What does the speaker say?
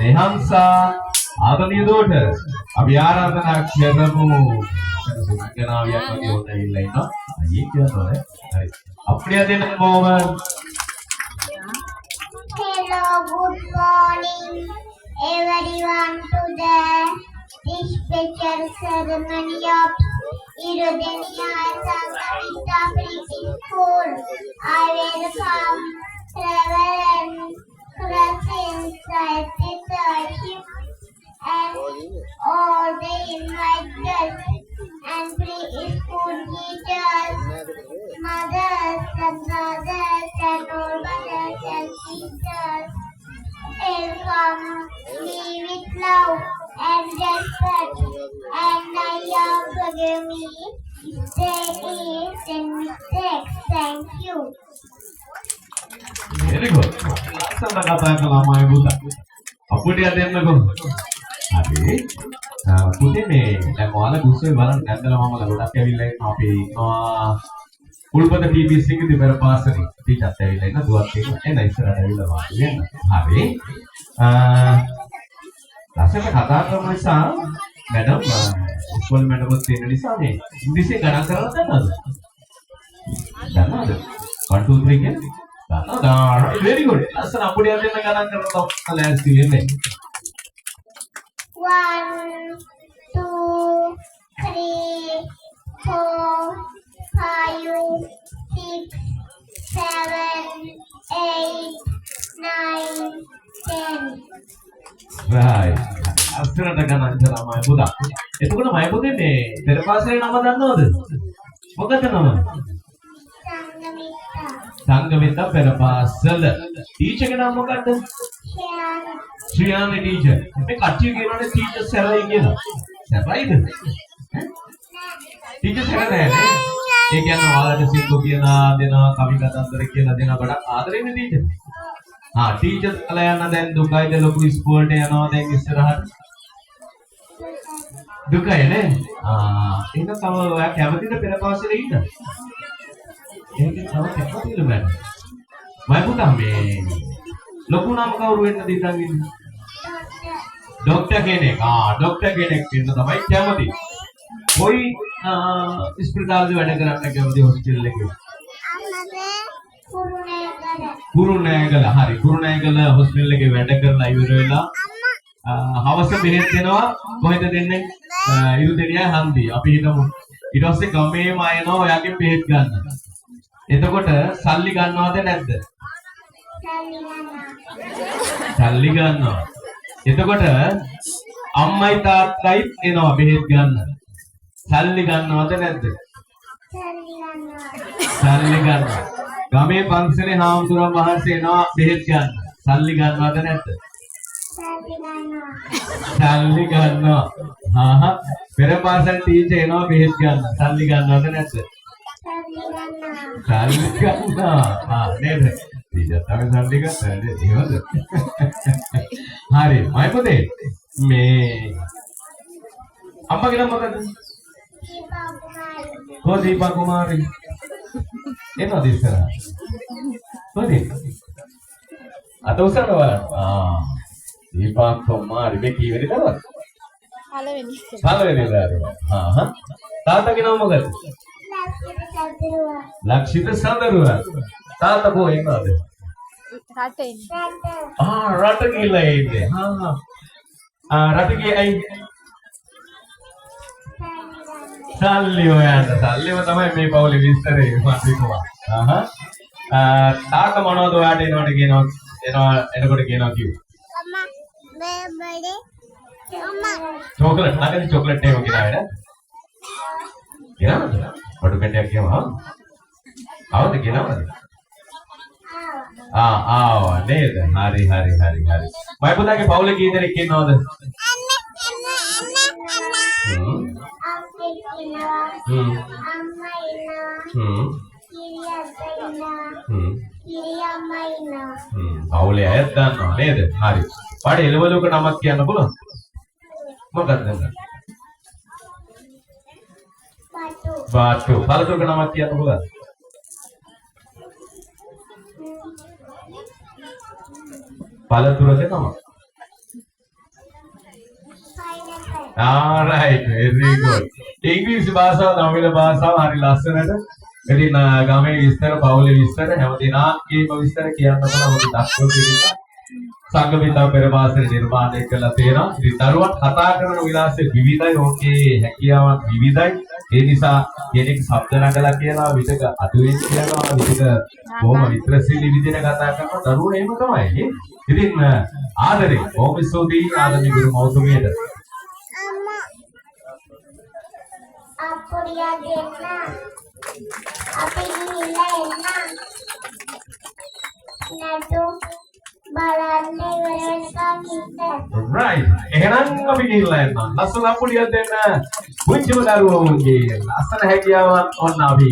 Nehansa ආදරණීය daughters අපි ආරාධනා කරමු සුමංගනාවියක් වගේ ඔන්න ඇවිල්ලා ඉන්නවා අයියේ කියනවා හරි අප්‍රිය දෙන moment Hello, good morning everyone to the this special ceremony of Irodenia Sangamita British School. I welcome Reverend Krasin Saitiship and all the invited and preschool teachers, mothers and brothers and all mothers and sisters. Welcome me with love and respect, and I love forgive me if there is any mistakes. Thank you. very good ලස්සන කතා කළා මම පුතා අපුටිය දෙන්නකෝ හරි පුතේ මේ දැන් ඔයාලා දුස්සේ බලන්න නැත්නම් මම ගොඩක් ඇවිල්ලා ඉන්නවා අපි ඉන්නවා කුල්පත TBS එකේ පෙර පාසලේ ටීචර්ත් ඇවිල්ලා ඉන්න දුවත් එක එන ඉස්සරහට ඇවිල්ලා වාඩි වෙන්න හරි ලස්සන කතා කරන නිසා මැඩම් ඉස්කෝලේ මැඩම්වත් තියෙන නිසා මේ ඉංග්‍රීසියෙන් ගණන් කරලා දන්නවද 1 2 3 කියන්නේ very good. Listen, අපුඩිය දෙන්න ගණන් කරලා ලෑස්ති වෙන්නේ. 1 2 3 4 5 6 7 8 9 10 right. අස්තරට ගණන් කරලා මම පුතා. එතකොට මම පුතේ මේ පෙර පාසලේ නම දන්නවද? මොකද නම? සංගමිත පෙර පාසල. ටීචර් ගේ නම මොකද්ද? ශ්‍රියානි ටීචර්. මේ කට්ටිය කියනවානේ ටීචර් සරයි කියලා. සරයිද? ටීචර් සර නෑ නේ. ඒ කියන්නේ ඔයාලට සින්දු කියනවා දෙනවා කවි කතන්දර කියලා දෙනවා ගොඩක් ආදරෙන්නේ ටීචර්. ටීචර් කලා යන දැන් දුකයිද ලොකු ඉස්කෝලේට යනවා දැන් ඉස්සරහට. දුකයි නේ. එහෙනම් තව ඔයා කැමතිද පෙර පාසලේ ඉන්න? ඒක තමයි කැමතිද මම? මම පුතා මේ ලොකු නම කවුරු වෙන්නද ඉතින් ඉන්නේ? ડોක්ටර් කෙනෙක්. ડોක්ටර් කෙනෙක් වෙන්න තමයි කැමති. කොයි ඉස්පිරිතාලේ වැඩ කරන්න කැමති හොස්පිටල් එකේ? කුරුණෑගල. හරි. කුරුණෑගල හොස්පිටල් එකේ වැඩ කරලා ඉවර වෙලා හවස බෙහෙත් දෙනවා. කොහෙද දෙන්නේ? ඉරුදෙනියයි හන්දිය. අපි හිතමු ඊට පස්සේ ගමේම ආයනවා ඔයාගෙන් බෙහෙත් ගන්න. එතකොට සල්ලි ගන්නවද නැද්ද? සල්ලි ගන්නවා. එතකොට අම්මයි තාත්තයි එනවා බෙහෙත් ගන්න. සල්ලි ගන්නවද නැද්ද? සල්ලි ගන්නවා. ගමේ පන්සලේ හාමුදුරුවෝ වහන්සේ එනවා බෙහෙත් ගන්න. සල්ලි ගන්නවද නැද්ද? සල්ලි ගන්නවා. පෙර පාසල් ටීචර් එනවා බෙහෙත් ගන්න. සල්ලි ගන්නවද නැද්ද? සල්ලි ගන්නවා. නේද? ටීචර් තමයි සල්ලි ගන්න. එහෙමද? හරි. මයි පුතේ මේ අම්මගේ නම මොකද? දීපා කුමාරි. එතනද ඉස්සරහ. කොහෙද? අත උසන්න බලන්න. දීපා කුමාරි මේ කීවෙනි දවස්? පළවෙනි දවස්. තාත්තගේ නම මොකද? ලක්ෂිත සඳරුවා. තාත්තා කොහෙ ඉන්නවද? රටේ. රට ගිහලා ඉන්නේ. රට ගියේ ඇයි? සල්ලි හොයන්න. සල්ලිම තමයි මේ පවුලේ විස්තරේ මම හිතුවා. තාත්තා මොනවද ඔයාට එනකොට කියනවා එනකොට කියනවා කිව්වේ? අම්මා මේ බඩේ අම්මා චොක්ලට් නැගදී චොක්ලට් එකක් ගෙනාවේ නේද? ගෙනාවද? බඩු කැටයක් කියනවා. ආවද ගෙනාවද? ආවා නේද? හරි. මයි පුතාගේ පවුලේ කී දෙනෙක් ඉන්නවද? පවුලේ අයත් දන්නවා නේද? හරි. පාඩේ එළවලුක නමක් කියන්න පුළුවන්? මොකක්ද? බාටු. පළතුරුක නමක් කියන්න පුළුවන්? පළතුරක නම. right, very good. ඉංග්‍රීසි භාෂාව තමිල් භාෂාව හරි ලස්සනට. ඉතින් ගමේ විස්තර පවුලේ විස්තර හැමදෙනාගේම විස්තර කියන්න පුළුවන් මොකද දක්ෂෝ පිළිගන්න. සංගමිතා පෙරපාසල නිර්මාණය කළා තියෙනවා. ඉතින් දරුවන් කතා කරන විලාසය විවිධයි. ඕකේ හැකියාවන් විවිධයි. ඒ නිසා කෙනෙක් ශබ්ද නගලා කියනවා විතක අතුලින් කියනවා විතක බොහොම විත්‍රශීලී විදිහට කතා කරනවා. දරුවෝ එහෙම තමයි. ඉතින් ආදරේ බොහොම ස්තුතියි ආදරේ ගුරු මෞතුමියට. Amma. Apuriya denna. Api gila enna. Natu balanne iwarenikam hinda. right එහෙනම් අපි ගිහිල්ලා එන්නම්. ලස්සන අපුඩියක් දෙන්න. පුංචිම දරුවෝගේ ලස්සන හැකියාවන් ඔන්න අපි